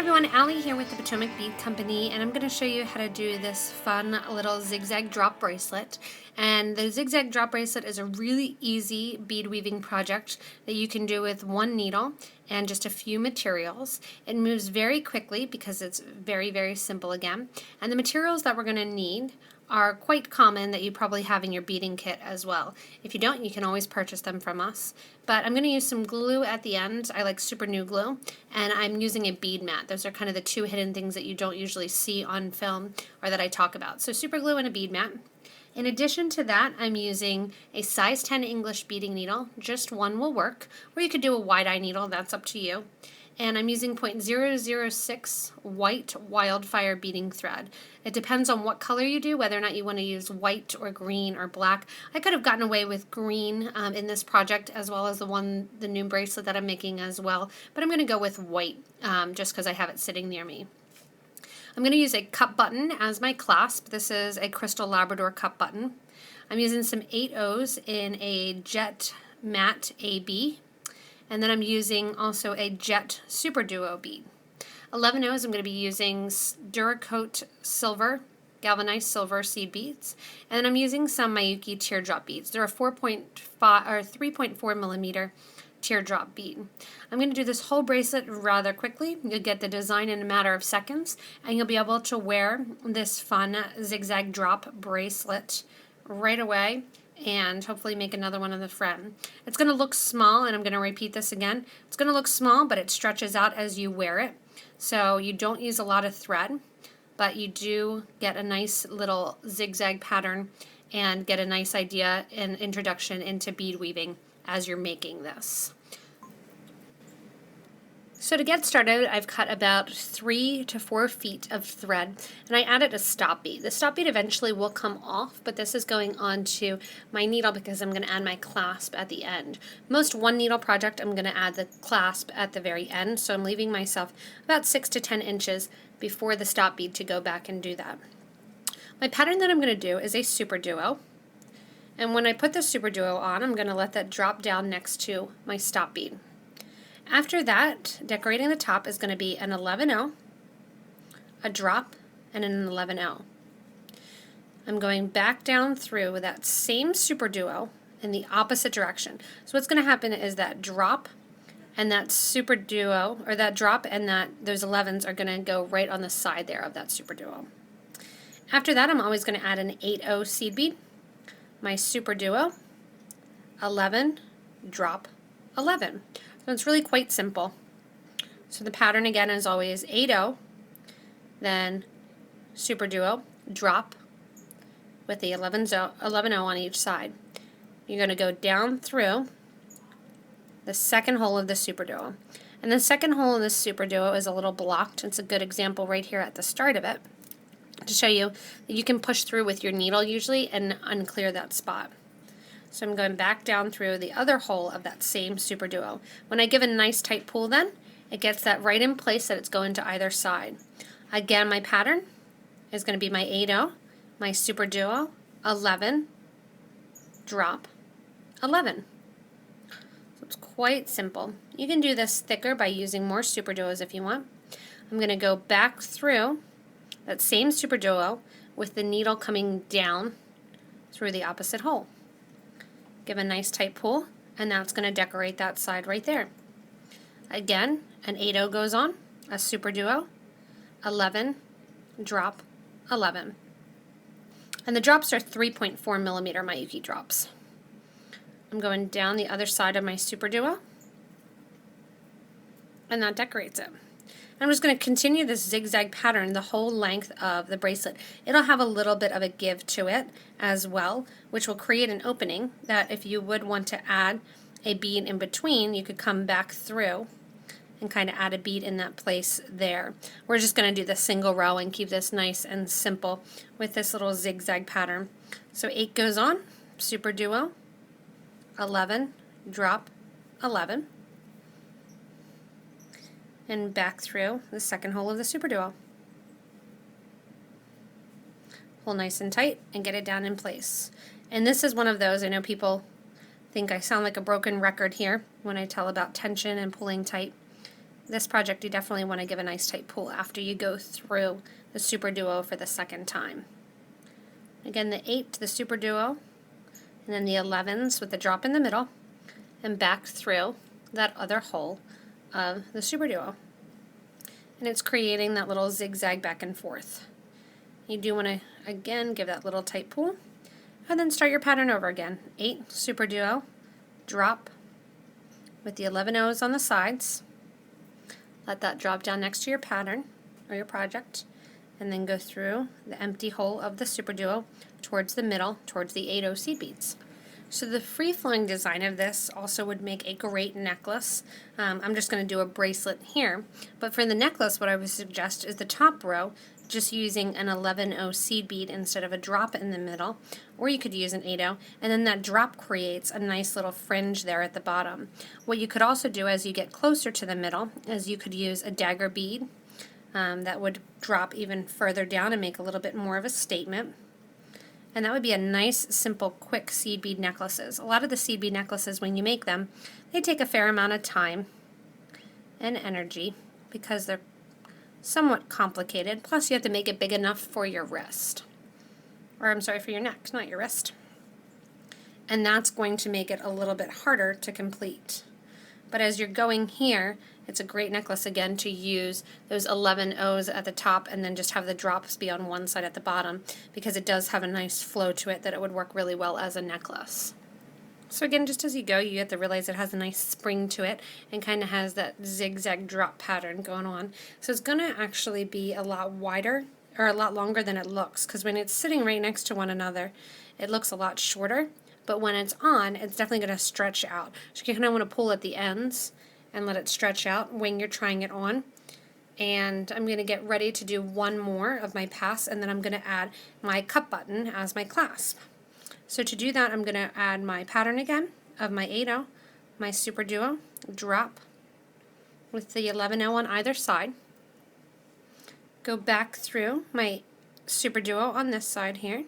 Everyone, Allie here with the Potomac Bead Company, and I'm going to show you how to do this fun little zigzag drop bracelet. And the zigzag drop bracelet is a really easy bead weaving project that you can do with one needle and just a few materials. It moves very quickly because it's very simple again. And the materials that we're going to need are quite common that you probably have in your beading kit as well. If you don't, you can always purchase them from us. But I'm going to use some glue at the end. I like super new glue, and I'm using a bead mat. Those are kind of the two hidden things that you don't usually see on film or that I talk about. So super glue and a bead mat. In addition to that, I'm using a size 10 English beading needle. Just one will work, or you could do a wide-eye needle, that's up to you. And I'm using 0.006 white Wildfire beading thread. It depends on what color you do, whether or not you want to use white or green or black. I could have gotten away with green in this project, as well as the new bracelet that I'm making as well, but I'm going to go with white just because I have it sitting near me. I'm going to use a cup button as my clasp. This is a Crystal Labrador cup button. I'm using some 8/0s in a Jet Matte AB. And then I'm using also a Jet SuperDuo bead. 11/0s I'm going to be using Duracoat silver, galvanized silver seed beads. And then I'm using some Miyuki teardrop beads. They're a 3.4 millimeter teardrop bead. I'm going to do this whole bracelet rather quickly. You'll get the design in a matter of seconds, and you'll be able to wear this fun zigzag drop bracelet right away and hopefully make another one of the friend. It's going to look small, and I'm going to repeat this again. It's going to look small, but it stretches out as you wear it. So you don't use a lot of thread, but you do get a nice little zigzag pattern and get a nice idea and introduction into bead weaving as you're making this. So to get started, I've cut about 3 to 4 feet of thread, and I added a stop bead. The stop bead eventually will come off, but this is going onto my needle because I'm going to add my clasp at the end. Most one needle project, I'm going to add the clasp at the very end, so I'm leaving myself about 6 to 10 inches before the stop bead to go back and do that. My pattern that I'm going to do is a SuperDuo, and when I put the SuperDuo on, I'm going to let that drop down next to my stop bead. After that, decorating the top is going to be an 11/0, a drop, and an 11/0. I'm going back down through with that same SuperDuo in the opposite direction. So what's going to happen is that drop and that SuperDuo, or that drop and those 11s are going to go right on the side there of that SuperDuo. After that, I'm always going to add an 8/0 seed bead, my SuperDuo, 11, drop, 11. So it's really quite simple. So the pattern again is always 8/0, then SuperDuo, drop with the 11/0 on each side. You're going to go down through the second hole of the SuperDuo. And the second hole in this SuperDuo is a little blocked. It's a good example right here at the start of it to show you that you can push through with your needle usually and unclear that spot. So I'm going back down through the other hole of that same SuperDuo. When I give a nice tight pull then, it gets that right in place that it's going to either side. Again, my pattern is going to be my 8/0, my SuperDuo, 11, drop, 11. So it's quite simple. You can do this thicker by using more SuperDuos if you want. I'm going to go back through that same SuperDuo with the needle coming down through the opposite hole. Give a nice tight pull, and that's going to decorate that side right there. Again, an 8/0 goes on, a SuperDuo, 11, drop, 11. And the drops are 3.4 millimeter Miyuki drops. I'm going down the other side of my SuperDuo, and that decorates it. I'm just going to continue this zigzag pattern the whole length of the bracelet. It'll have a little bit of a give to it as well, which will create an opening that if you would want to add a bead in between, you could come back through and kind of add a bead in that place there. We're just going to do the single row and keep this nice and simple with this little zigzag pattern. So 8 goes on, SuperDuo, 11, drop, 11. And back through the second hole of the SuperDuo. Pull nice and tight and get it down in place. And this is one of those, I know people think I sound like a broken record here when I tell about tension and pulling tight. this project you definitely want to give a nice tight pull after you go through the SuperDuo for the second time. Again, the 8 to the SuperDuo, and then the 11s with the drop in the middle, and back through that other hole of the SuperDuo. And it's creating that little zigzag back and forth. You do want to, again, give that little tight pull, and then start your pattern over again. 8, SuperDuo, drop with the 11 O's on the sides. Let that drop down next to your pattern or your project, and then go through the empty hole of the SuperDuo towards the middle, towards the 8 O seed beads. So the free-flowing design of this also would make a great necklace. I'm just going to do a bracelet here, but for the necklace what I would suggest is the top row just using an 11O seed bead instead of a drop in the middle, or you could use an 8O, and then that drop creates a nice little fringe there at the bottom. What you could also do as you get closer to the middle is you could use a dagger bead that would drop even further down and make a little bit more of a statement. And that would be a nice, simple, quick seed bead necklaces. A lot of the seed bead necklaces, when you make them, they take a fair amount of time and energy because they're somewhat complicated. Plus, you have to make it big enough for your wrist. Or, I'm sorry, for your neck, not your wrist. And that's going to make it a little bit harder to complete. But as you're going here, it's a great necklace again to use those 11 O's at the top and then just have the drops be on one side at the bottom, because it does have a nice flow to it that it would work really well as a necklace. So again, just as you go, you have to realize it has a nice spring to it and kind of has that zigzag drop pattern going on. So it's going to actually be a lot wider or a lot longer than it looks, because when it's sitting right next to one another, it looks a lot shorter. But when it's on, it's definitely going to stretch out. So you kind of want to pull at the ends and let it stretch out when you're trying it on. And I'm going to get ready to do one more of my pass, and then I'm going to add my cup button as my clasp. So to do that, I'm going to add my pattern again of my 8O, my SuperDuo, drop with the 11O on either side, go back through my SuperDuo on this side here,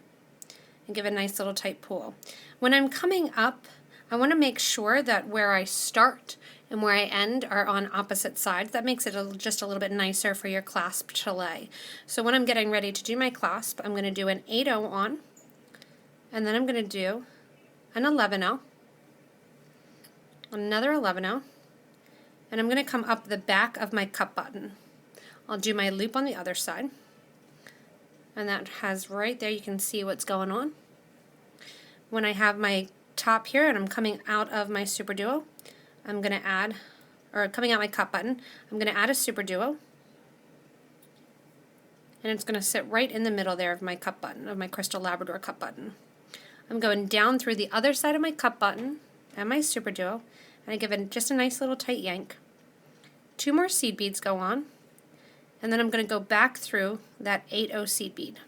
and give a nice little tight pull. When I'm coming up, I want to make sure that where I start and where I end are on opposite sides. That makes it just a little bit nicer for your clasp to lay. So when I'm getting ready to do my clasp, I'm going to do an 8O on, and then I'm going to do an 11O, another 11O, and I'm going to come up the back of my cup button. I'll do my loop on the other side, and that has right there, you can see what's going on. When I have my top here and I'm coming out of my SuperDuo, I'm going to add, or coming out my cup button, I'm going to add a SuperDuo, and it's going to sit right in the middle there of my cup button, of my Crystal Labrador cup button. I'm going down through the other side of my cup button and my SuperDuo, and I give it just a nice little tight yank. 2 more seed beads go on, and then I'm going to go back through that 8O seed bead.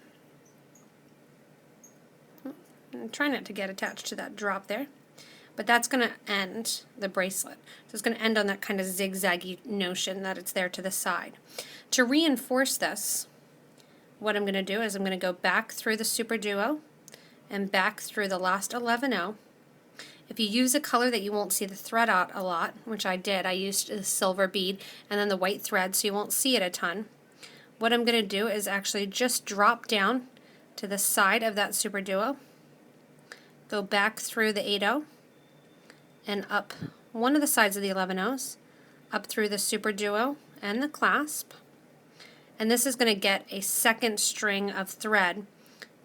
I'm trying not to get attached to that drop there. But that's going to end the bracelet. So it's going to end on that kind of zigzaggy notion that it's there to the side. To reinforce this, what I'm going to do is I'm going to go back through the SuperDuo and back through the last 11O. If you use a color that you won't see the thread out a lot, which I did, I used a silver bead and then the white thread so you won't see it a ton. What I'm going to do is actually just drop down to the side of that SuperDuo, go back through the 8O, and up one of the sides of the 11Os, up through the SuperDuo and the clasp. And this is going to get a second string of thread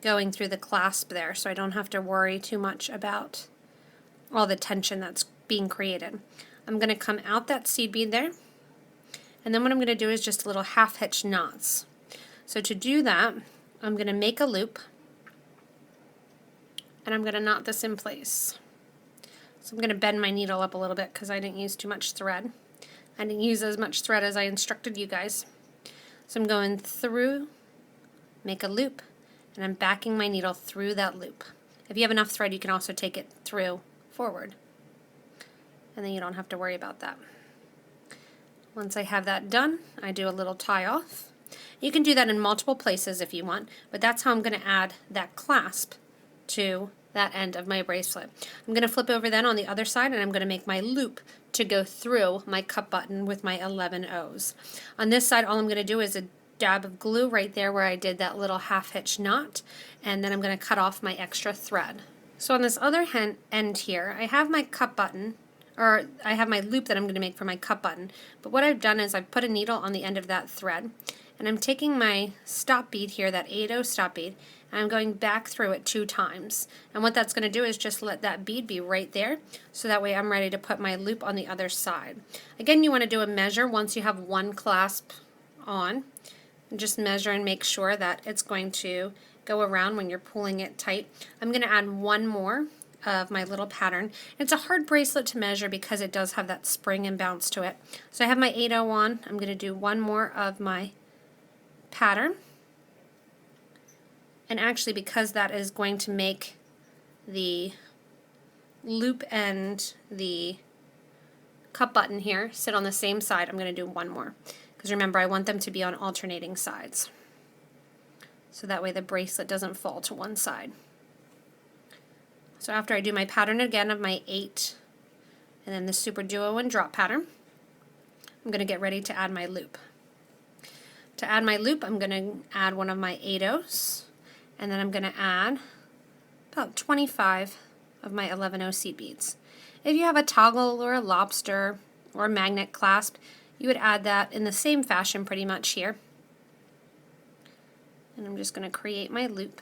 going through the clasp there, so I don't have to worry too much about all the tension that's being created. I'm going to come out that seed bead there, and then what I'm going to do is just little half hitch knots. So to do that, I'm going to make a loop, and I'm going to knot this in place. So I'm going to bend my needle up a little bit because I didn't use too much thread. I didn't use as much thread as I instructed you guys. So I'm going through, make a loop, and I'm backing my needle through that loop. If you have enough thread, you can also take it through forward. And then you don't have to worry about that. Once I have that done, I do a little tie off. You can do that in multiple places if you want, but that's how I'm going to add that clasp to that end of my bracelet. I'm going to flip over then on the other side, and I'm going to make my loop to go through my cup button with my 11 O's. On this side, all I'm going to do is a dab of glue right there where I did that little half hitch knot, and then I'm going to cut off my extra thread. So on this other end here, I have my cup button, or I have my loop that I'm going to make for my cup button, but what I've done is I've put a needle on the end of that thread, and I'm taking my stop bead here, that 8/0 stop bead, and I'm going back through it 2 times. And what that's going to do is just let that bead be right there, so that way I'm ready to put my loop on the other side. Again, you want to do a measure once you have one clasp on, and just measure and make sure that it's going to go around when you're pulling it tight. I'm going to add one more of my little pattern. It's a hard bracelet to measure because it does have that spring and bounce to it. So I have my 8/0 on. I'm going to do one more of my pattern, and actually because that is going to make the loop and the cup button here sit on the same side, I'm going to do one more, because remember I want them to be on alternating sides, so that way the bracelet doesn't fall to one side. So after I do my pattern again of my 8 and then the SuperDuo and drop pattern, I'm going to get ready to add my loop. To add my loop, I'm going to add one of my 8/0s, and then I'm going to add about 25 of my 11/0 seed beads. If you have a toggle or a lobster or a magnet clasp, you would add that in the same fashion pretty much here. And I'm just going to create my loop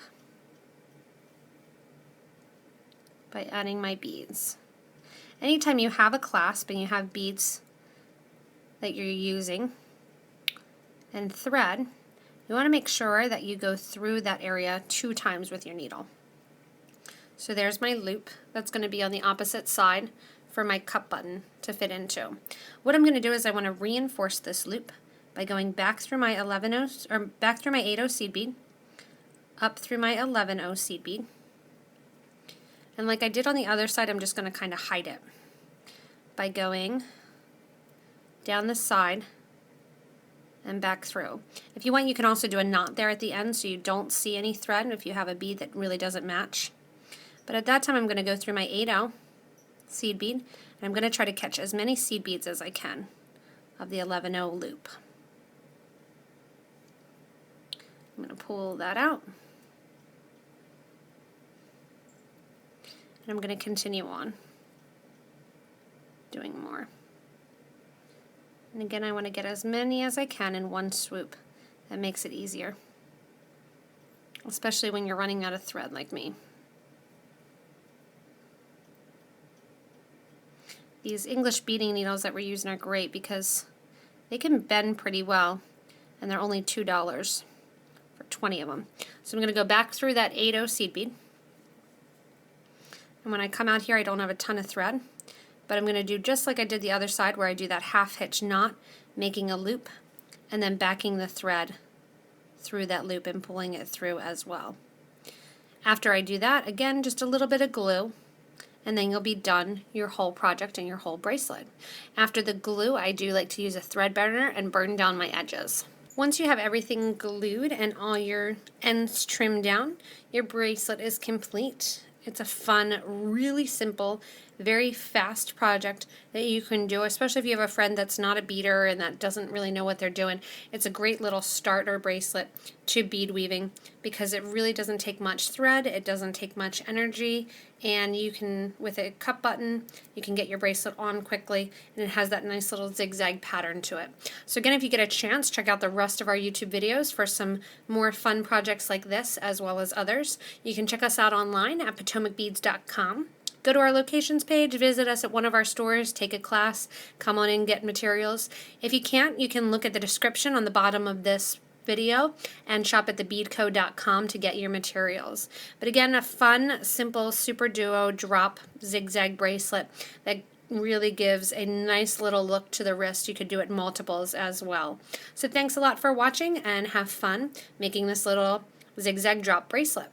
by adding my beads. Anytime you have a clasp and you have beads that you're using and thread, you want to make sure that you go through that area 2 times with your needle. So there's my loop that's going to be on the opposite side for my cup button to fit into. What I'm going to do is I want to reinforce this loop by going back through my 11/0 or back through my 8/0 seed bead, up through my 11/0 seed bead, and like I did on the other side, I'm just going to kind of hide it by going down the side and back through. If you want, you can also do a knot there at the end so you don't see any thread if you have a bead that really doesn't match. But at that time I'm going to go through my 8/0 seed bead, and I'm going to try to catch as many seed beads as I can of the 11/0 loop. I'm going to pull that out, and I'm going to continue on doing more. And again, I want to get as many as I can in one swoop. That makes it easier, especially when you're running out of thread like me. These English beading needles that we're using are great because they can bend pretty well, and they're only $2 for 20 of them. So I'm going to go back through that 8/0 seed bead, and when I come out here I don't have a ton of thread, but I'm going to do just like I did the other side where I do that half hitch knot, making a loop, and then backing the thread through that loop and pulling it through as well. After I do that, again, just a little bit of glue, and then you'll be done your whole project and your whole bracelet. After the glue, I do like to use a thread burner and burn down my edges. Once you have everything glued and all your ends trimmed down, your bracelet is complete. It's a fun, really simple, very fast project that you can do, especially if you have a friend that's not a beader and that doesn't really know what they're doing. It's a great little starter bracelet to bead weaving because it really doesn't take much thread, it doesn't take much energy, and you can, with a cup button, you can get your bracelet on quickly, and it has that nice little zigzag pattern to it. So again, if you get a chance, check out the rest of our YouTube videos for some more fun projects like this as well as others. You can check us out online at PotomacBeads.com. Go to our locations page, visit us at one of our stores, take a class, come on in, get materials. If you can't, you can look at the description on the bottom of this video and shop at thebeadco.com to get your materials. But again, a fun, simple SuperDuo drop zigzag bracelet that really gives a nice little look to the wrist. You could do it multiples as well. So thanks a lot for watching, and have fun making this little zigzag drop bracelet.